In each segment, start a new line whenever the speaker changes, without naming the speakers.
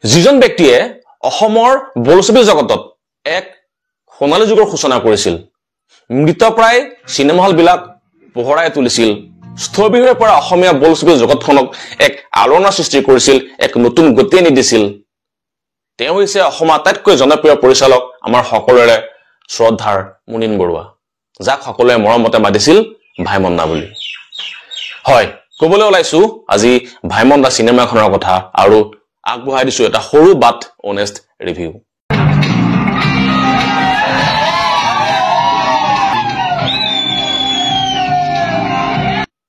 যিজন ব্যক্তিয়ে অসমৰ বোলছবি জগতত এক সোণালী যুগৰ সূচনা কৰিছিল, মৃতপ্ৰায় চিনেমা হলবিলাক পোহৰাই তুলিছিল, স্থবিৰৰ পৰা অসমীয়া বোলছবি জগতখনক এক আলোড়নৰ সৃষ্টি কৰিছিল, এক নতুন গতি আনি দিছিল, তেওঁ হৈছে অসমৰ আটাইতকৈ জনপ্ৰিয় পৰিচালক আমাৰ সকলোৰে শ্ৰদ্ধাৰ মুনীন বৰুৱা, যাক সকলোৱে মৰমতে মাতিছিল ভাইমন দা বুলি। হয়, ক'বলৈ ওলাইছো আজি ভাইমন দা চিনেমাখনৰ কথা আৰু আগবঢ়াই দিছো এটা সৰু বাট অনেষ্ট ৰিভিউ।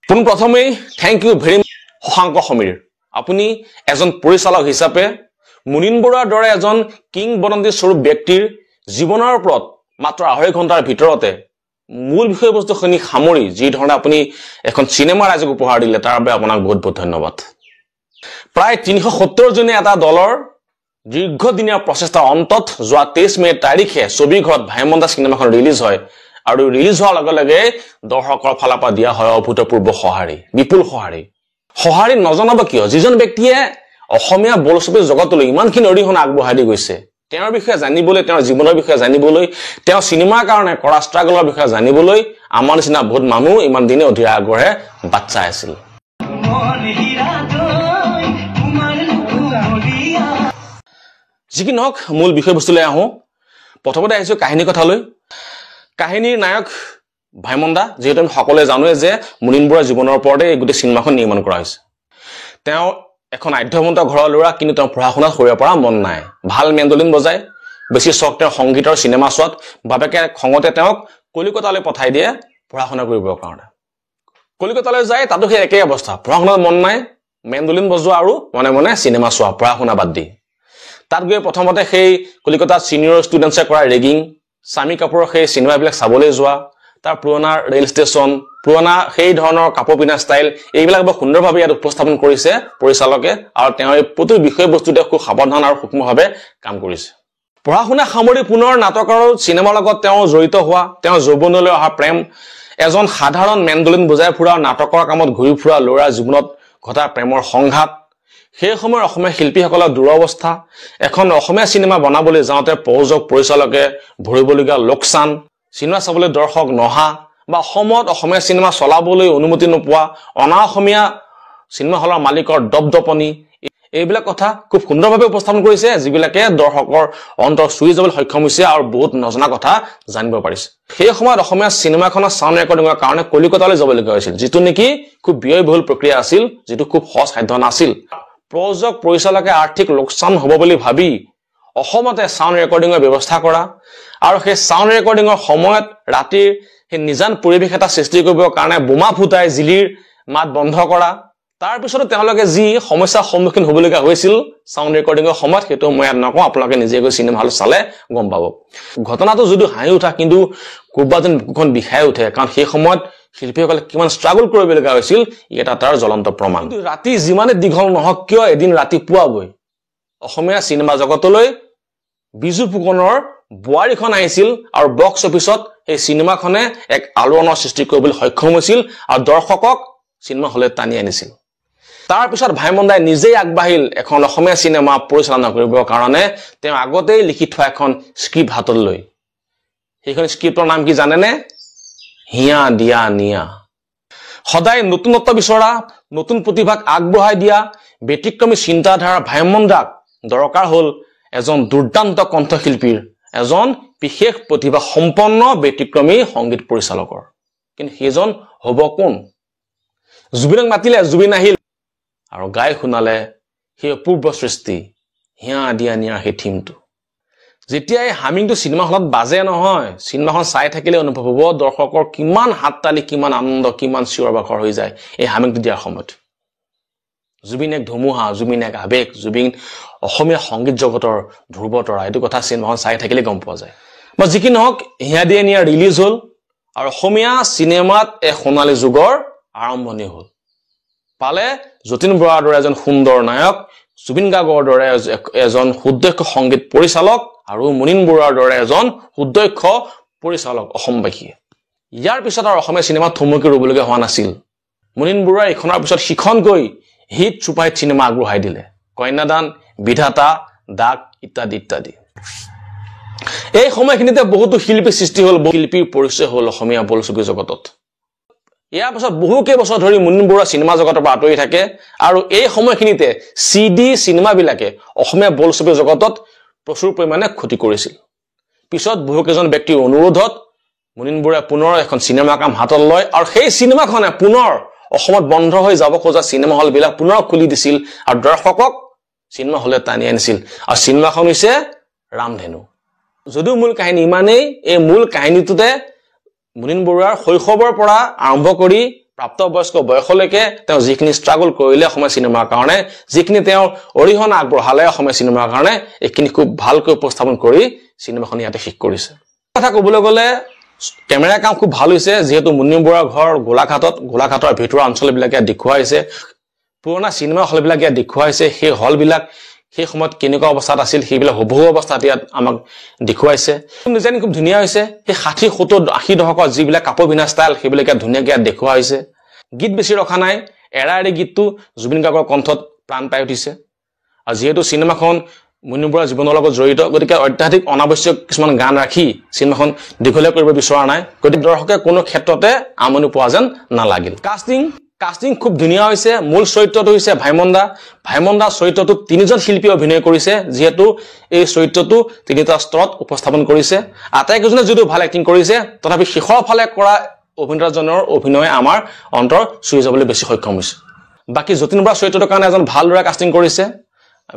পোনপ্ৰথমেই thank you very much Shashank Samir. আপুনি এজন পৰিচালক হিচাপে মুনীন বৰুৱাৰ দৰে এজন কিংবদন্তি স্বৰূপ ব্যক্তিৰ জীৱনৰ ওপৰত মাত্ৰ 2.5 ঘণ্টাৰ ভিতৰতে মূল বিষয়বস্তুখিনি সামৰি যি ধৰণে আপুনি এখন চিনেমা ৰাইজক উপহাৰ দিলে তাৰ বাবে আপোনাক বহুত বহুত ধন্যবাদ। প্ৰায় 370 জনীয়া এটা দলৰ দীৰ্ঘদিনীয়া প্ৰচেষ্টাৰ অন্তত যোৱা 23 মে তাৰিখে ছবিঘৰত ভাইমন দা চিনেমাখন ৰিলিজ হয় আৰু ৰিলিজ হোৱাৰ লগে লগে দৰ্শকৰ ফালৰ পৰা দিয়া হয় অভূতপূৰ্ব সঁহাৰি, বিপুল সঁহাৰি নজনাব কিয়? যিজন ব্যক্তিয়ে অসমীয়া বোলছবি জগতলৈ ইমানখিনি অৰিহণা আগবঢ়াই দি গৈছে, তেওঁৰ বিষয়ে জানিবলৈ, তেওঁৰ জীৱনৰ বিষয়ে জানিবলৈ, তেওঁ চিনেমাৰ কাৰণে কৰা ষ্ট্ৰাগলৰ বিষয়ে জানিবলৈ আমাৰ নিচিনা বহুত মানুহ ইমান দিনে অধীৰ আগ্ৰহে বাট চাই আছিল। যি কি নহওক মূল বিষয়বস্তুলৈ আহোঁ। প্ৰথমতে আহিছো কাহিনী কথালৈ। কাহিনীৰ নায়ক ভাইমন দা, যিহেতু আমি সকলোৱে জানোৱে যে মুনীন বৰুৱাৰ জীৱনৰ ওপৰতে এই গোটেই চিনেমাখন নিৰ্মাণ কৰা হৈছে। তেওঁ এখন আধ্যবন্ত ঘৰৰ ল'ৰা, কিন্তু তেওঁ পঢ়া শুনাত সৰুৰে পৰা মন নাই। ভাল মেণ্ডলিন বজায়, বেছি চখ তেওঁৰ সংগীতৰ চিনেমা চোৱাত। বাপেকে খঙতে তেওঁক কলিকতালৈ পঠাই দিয়ে পঢ়া শুনা কৰিবৰ কাৰণে। কলিকতালৈ যায়, তাতো সেই একেই অৱস্থা, পঢ়া শুনাত মন নাই, মেণ্ডলিন বজোৱা আৰু মনে মনে চিনেমা চোৱা, পঢ়া শুনা বাদ দি। তাত গৈ প্ৰথমতে সেই কলিকতাত ছিনিয়ৰ ষ্টুডেণ্টছে কৰা ৰেগিং, স্বামী কাপুৰৰ সেই চিনেমাবিলাক চাবলৈ যোৱা, তাৰ পুৰণা ৰেল ষ্টেচন, পুৰণা সেই ধৰণৰ কাপোৰ পিন্ধা ষ্টাইল, এইবিলাক বৰ সুন্দৰভাৱে ইয়াত উপস্থাপন কৰিছে পৰিচালকে, আৰু তেওঁ এই প্ৰতিটো বিষয়বস্তুতে খুব সাৱধান আৰু সূক্ষ্মভাৱে কাম কৰিছে। পঢ়া শুনা সামৰি পুনৰ নাটক আৰু চিনেমাৰ লগত তেওঁ জড়িত হোৱা, তেওঁ যৌৱনলৈ অহা প্ৰেম, এজন সাধাৰণ মেণ্ডলিন বজাই ফুৰা নাটকৰ কামত ঘূৰি ফুৰা ল'ৰাৰ জীৱনত ঘটা প্ৰেমৰ সংঘাত, সেই সময়ৰ অসমীয়া শিল্পীসকলৰ দুৰৱস্থা, এখন অসমীয়া চিনেমা বনাবলৈ যাওঁতে প্ৰযোজক পৰিচালকে ভৰিবলগীয়া লোকচান, চিনেমা চাবলৈ দৰ্শক নহা বা অসমত অসমীয়া চিনেমা চলাবলৈ অনুমতি নোপোৱা অনা অসমীয়া চিনেমা হলৰ মালিকৰ দপদপনি, এইবিলাক কথা খুব সুন্দৰভাৱে উপস্থাপন কৰিছে, যিবিলাকে দৰ্শকৰ অন্তৰ চুই যাবলৈ সক্ষম হৈছে আৰু বহুত নজনা কথা জানিব পাৰিছে। সেই সময়ত অসমীয়া চিনেমাখনৰ ছাউণ্ড ৰেকৰ্ডিঙৰ কাৰণে কলিকতালৈ যাবলগীয়া হৈছিল, যিটো নেকি খুব ব্যয়বহুল প্ৰক্ৰিয়া আছিল, যিটো খুব সহজ সাধ্য নাছিল। প্ৰযোজক পৰিচালকে আৰ্থিক লোকচান হ'ব বুলি ভাবি অসমতে ছাউণ্ড ৰেকৰ্ডিঙৰ ব্যৱস্থা কৰা আৰু সেই ছাউণ্ড ৰেকৰ্ডিঙৰ সময়ত ৰাতিৰ সেই নিজান পৰিৱেশ এটা সৃষ্টি কৰিবৰ কাৰণে বোমা ফুটাই জিলিৰ মাত বন্ধ কৰা। তাৰ পিছতো তেওঁলোকে যি সমস্যাৰ সন্মুখীন হ'বলগীয়া হৈছিল ছাউণ্ড ৰেকৰ্ডিঙৰ সময়ত, সেইটো মই ইয়াত নকওঁ, আপোনালোকে নিজে গৈ চিনেমা হল চালে গম পাব। ঘটনাটো যদিও হাঁহি উঠা, কিন্তু কোনোবা যেন বুকুখন বিষাই উঠে, কাৰণ সেই সময়ত শিল্পীসকলে কিমান ষ্ট্ৰাগল কৰিবলগীয়া হৈছিল, এটা তাৰ জ্বলন্ত প্ৰমাণ। ৰাতি যিমানে দীঘল নহওক কিয়, এদিন ৰাতিপুৱাবৈ অসমীয়া চিনেমা জগতলৈ বিজু ফুকনৰ বোৱাৰীখন আহিছিল আৰু বক্স অফিচত সেই চিনেমাখনে এক আলোড়নৰ সৃষ্টি কৰিবলৈ সক্ষম হৈছিল আৰু দৰ্শকক চিনেমা হলে টানি আনিছিল। তাৰ পিছত ভাইমন দাই নিজেই আগবাঢ়িল এখন অসমীয়া চিনেমা পৰিচালনা কৰিবৰ কাৰণে। তেওঁ আগতেই লিখি থোৱা এখন স্ক্ৰিপ্ট হাতত লৈ, সেইখন স্ক্ৰিপ্টৰ নাম কি জানেনে? হিয়া দিয়া নিয়া। সদায় নতুনত্ব বিচৰা, নতুন প্ৰতিভাক আগবঢ়াই দিয়া ব্যতিক্ৰমী চিন্তাধাৰা ভাইমন দাক দৰকাৰ হ'ল এজন দুৰ্দান্ত কণ্ঠশিল্পীৰ, এজন বিশেষ প্ৰতিভা সম্পন্ন ব্যতিক্ৰমী সংগীত পৰিচালকৰ। কিন্তু সেইজন হ'ব কোন? জুবিনক মাতিলে জুবিন আহিল আৰু গাই শুনালে সেই অপূৰ্ব সৃষ্টি হিয়া দিয়া নিয়াৰ সেই থিমটো। যেতিয়া এই হামিংটো চিনেমা হলত বাজে নহয়, চিনেমাখন চাই থাকিলে অনুভৱ হ'ব দৰ্শকৰ কিমান হাত তালি, কিমান আনন্দ, কিমান চিঞৰ বাখৰ হৈ যায় এই হামিংটো দিয়াৰ সময়ত। জুবিন এক ধুমুহা, জুবিন এক আৱেগ, জুবিন অসমীয়া সংগীত জগতৰ ধ্ৰুৱতৰা, এইটো কথা চিনেমাখন চাই থাকিলে গম পোৱা যায়। মই যি কি নহওক, হিয়া দিয়া নিয়া ৰিলিজ হ'ল আৰু অসমীয়া চিনেমাত এক সোণালী যুগৰ আৰম্ভণি হ'ল। পালে যতীন বৰাৰ দৰে এজন সুন্দৰ নায়ক, জুবিন গাৰ্গৰ দৰে এজন সুদক্ষ সংগীত পৰিচালক আৰু মুনীন বৰুৱাৰ দৰে এজন সুদক্ষ পৰিচালক অসমবাসীয়ে। ইয়াৰ পিছত আৰু অসমীয়া চিনেমাত থমকি ৰ'বলগীয়া হোৱা নাছিল। মুনীন বৰুৱাই ইখনৰ পিছত সিখনকৈ হিট ছুপাৰহিট চিনেমা আগবঢ়াই দিলে। কন্যাদান, বিধাতা, দাগ ইত্যাদি ইত্যাদি। এই সময়খিনিতে বহুতো শিল্পী সৃষ্টি হ'ল, শিল্পীৰ পৰিচয় হ'ল অসমীয়া বোলছবি জগতত। ইয়াৰ পাছত বহু কেইবছৰ ধৰি মুনীন বৰুৱা চিনেমা জগতৰ পৰা আঁতৰি থাকে আৰু এই সময়খিনিতে CD চিনেমাবিলাকে অসমীয়া বোলছবি জগতত প্ৰচুৰ পৰিমাণে ক্ষতি কৰিছিল। পিছত বহু কেইজন ব্যক্তিৰ অনুৰোধত মুনীন বৰুৱাই পুনৰ এখন চিনেমা কাম হাতত লয় আৰু সেই চিনেমাখনে পুনৰ অসমত বন্ধ হৈ যাব খোজা চিনেমা হলবিলাক পুনৰ খুলি দিছিল আৰু দৰ্শকক চিনেমা হলে টানি আনিছিল। আৰু চিনেমাখন হৈছে ৰামধেনু। যদিও মূল কাহিনী ইমানেই, এই মূল কাহিনীটোতে মুনীন বৰুৱাৰ শৈশৱৰ পৰা আৰম্ভ কৰি প্ৰাপ্তবয়স্ক বয়সলৈকে তেওঁ যিখিনি ষ্ট্ৰাগল কৰিলে অসমীয়া চিনেমাৰ কাৰণে, যিখিনি তেওঁ অৰিহণা আগবঢ়ালে অসমীয়া চিনেমাৰ কাৰণে, এইখিনি খুব ভালকৈ উপস্থাপন কৰি চিনেমাখন ইয়াতে শেষ কৰিছে। কথা ক'বলৈ গ'লে কেমেৰা কাম খুব ভাল হৈছে, যিহেতু মুনীন বৰুৱাৰ ঘৰ গোলাঘাটৰ ভিতৰুৱা অঞ্চলবিলাকে দেখুওৱা হৈছে, পুৰণা চিনেমা হলবিলাক ইয়াত দেখুওৱা হৈছে। সেই হলবিলাক সেই সময়ত কেনেকুৱা অৱস্থাত আছিল সেইবিলাক হুবহু অৱস্থাত ইয়াত আমাক দেখুৱাইছে। ডিজাইন খুব ধুনীয়া হৈছে। সেই 60, 70, 80 দশকৰ যিবিলাক কাপোৰ পিন্ধা ষ্টাইল সেইবিলাক ইয়াত ধুনীয়াকৈ ইয়াত দেখুওৱা হৈছে। গীত বেছি ৰখা নাই, এৰা এৰি গীতটো জুবিন গাৰ্গৰ কণ্ঠত প্ৰাণ পাই উঠিছে। আৰু যিহেতু চিনেমাখন মুনীন বৰুৱাৰ জীৱনৰ লগত জড়িত, গতিকে অত্যাধিক অনাৱশ্যক কিছুমান গান ৰাখি চিনেমাখন দীঘলীয়া কৰিব বিচৰা নাই, গতিকে দৰ্শকে কোনো ক্ষেত্ৰতে আমনি পোৱা যেন নালাগিল। কাষ্টিং খুব ধুনীয়া হৈছে। মূল চৰিত্ৰটো হৈছে ভাইমন দা চৰিত্ৰটোত 3জন শিল্পী অভিনয় কৰিছে, যিহেতু এই চৰিত্ৰটো 3টা স্তৰত উপস্থাপন কৰিছে। আটাইকেইজনে যদিও ভাল এক্টিং কৰিছে, তথাপি শেষৰ ফালে কৰা অভিনেতাজনৰ অভিনয়ে আমাৰ অন্তৰ চুই যাবলৈ বেছি সক্ষম হৈছে। বাকী যতীন বৰা চৰিত্ৰটোৰ কাৰণে এজন ভাল ল'ৰা কাষ্টিং কৰিছে,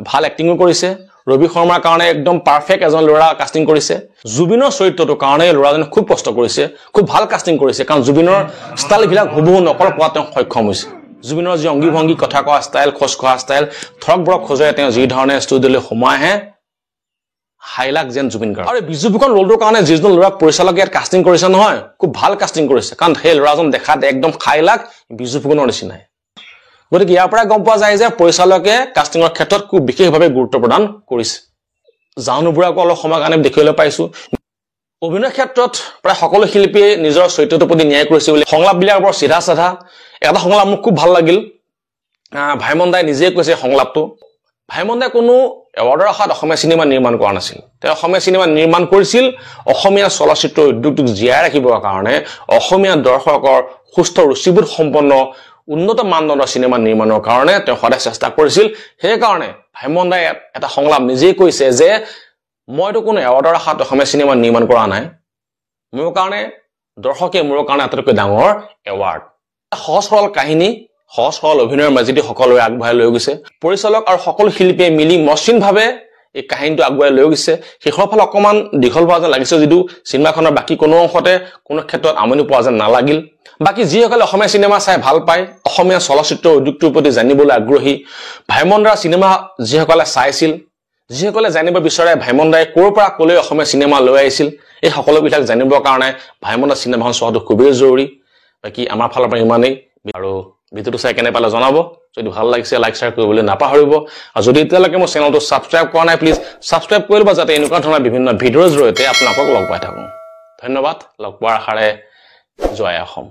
ভাল এক্টিঙো কৰিছে। ৰবি শৰ্মাৰ কাৰণে একদম পাৰফেক্ট এজন ল'ৰা কাষ্টিং কৰিছে। জুবিনৰ চৰিত্ৰটোৰ কাৰণে ল'ৰাজনে খুব কষ্ট কৰিছে, খুব ভাল কাষ্টিং কৰিছে, কাৰণ জুবিনৰ ষ্টাইলবিলাক হুবহু নকল পোৱা তেওঁ সক্ষম হৈছে। জুবিনৰ যি অংগী ভংগী, কথা কোৱা ষ্টাইল, খোজ খোৱা ষ্টাইল, থৰক বৰক খোজেৰে তেওঁ যি ধৰণে ষ্টুডিঅ'লৈ সোমাই আহে, হাইলাক যেন জুবিন গাৰ্গ। আৰু বিজু ফুকন ৰোলটোৰ কাৰণে যিজন ল'ৰাক পৰিচালকে ইয়াত কাষ্টিং কৰিছে নহয়, খুব ভাল কাষ্টিং কৰিছে, কাৰণ সেই ল'ৰাজন দেখাত একদম হাইলাক বিজু ফুকনৰ নিচিনাই। গতিকে ইয়াৰ পৰা গম পোৱা যায় যে পৰিচালকে কাষ্টিঙৰ ক্ষেত্ৰত খুব বিশেষভাৱে গুৰুত্ব প্ৰদান কৰিছে। জাহ্নু বৰুৱাকো অলপ সময় কাৰণে দেখিবলৈ পাইছো। অভিনয় ক্ষেত্ৰত প্ৰায় সকলো শিল্পীয়ে নিজৰ চৰিত্ৰটোৰ প্ৰতি ন্যায় কৰিছে বুলি, সংলাপবিলাক বৰ চিধা চাধা। এটা সংলাপ মোক খুব ভাল লাগিল, ভাইমন দাই নিজে কৈছে সংলাপটো। ভাইমন দাই কোনো এৱাৰ্ডৰ আশাত অসমীয়া চিনেমা নিৰ্মাণ কৰা নাছিল। তেওঁ অসমীয়া চিনেমা নিৰ্মাণ কৰিছিল অসমীয়া চলচ্চিত্ৰ উদ্যোগটোক জীয়াই ৰাখিবৰ কাৰণে, অসমীয়া দৰ্শকৰ সুস্থ ৰুচিবোধ সম্পন্ন উন্নত মানদণ্ডৰ চিনেমা নিৰ্মাণৰ কাৰণে তেওঁ সদায় চেষ্টা কৰিছিল। সেইকাৰণে ভাইমন দাই এটা সংলাপ নিজেই কৈছে যে মইতো কোনো এৱাৰ্ডৰ আশাত অসমীয়া চিনেমা নিৰ্মাণ কৰা নাই, মোৰ কাৰণে দৰ্শকে মোৰ কাৰণে আটাইতকৈ ডাঙৰ এৱাৰ্ড। সহজ সৰল কাহিনী, সহজ সৰল অভিনয়ৰ মাজেদি সকলোৱে আগবঢ়াই লৈ গৈছে। পৰিচালক আৰু সকলো শিল্পীয়ে মিলি মসৃণভাৱে এই কাহিনীটো আগুৱাই লৈ গৈছে। শেষৰ ফালে অকণমান দীঘল হোৱা যেন লাগিছে, যদিও চিনেমাখনৰ বাকী কোনো অংশতে কোনো ক্ষেত্ৰত আমনি পোৱা যেন নালাগিল। বাকী যিসকলে অসমীয়া চিনেমা চাই ভাল পায়, অসমীয়া চলচ্চিত্ৰ উদ্যোগটোৰ প্ৰতি জানিবলৈ আগ্ৰহী, ভাইমন দাৰ চিনেমা যিসকলে চাইছিল, যিসকলে জানিব বিচাৰে ভাইমন দাই ক'ৰ পৰা ক'লৈ অসমীয়া চিনেমা লৈ আহিছিল, এই সকলোবিলাক জানিবৰ কাৰণে ভাইমন দাৰ চিনেমাখন চোৱাটো খুবেই জৰুৰী। বাকী আমাৰ ফালৰ পৰা ইমানেই। আৰু ভিডিঅ'টো চাই কেনে পালে জনাব। যদি ভাল লাগিছে লাইক শ্বেয়াৰ কৰিবলৈ নাপাহৰিব। আৰু যদি এতিয়ালৈকে মোৰ চেনেলটো ছাবস্ক্ৰাইব কৰা নাই, প্লিজ ছাবস্ক্ৰাইব কৰি ল'ব, যাতে এনেকুৱা ধৰণৰ বিভিন্ন ভিডিঅ'ৰ জৰিয়তে আপোনালোকক লগ পাই থাকোঁ। ধন্যবাদ। লগ পোৱাৰ আশাৰে জয় অসম।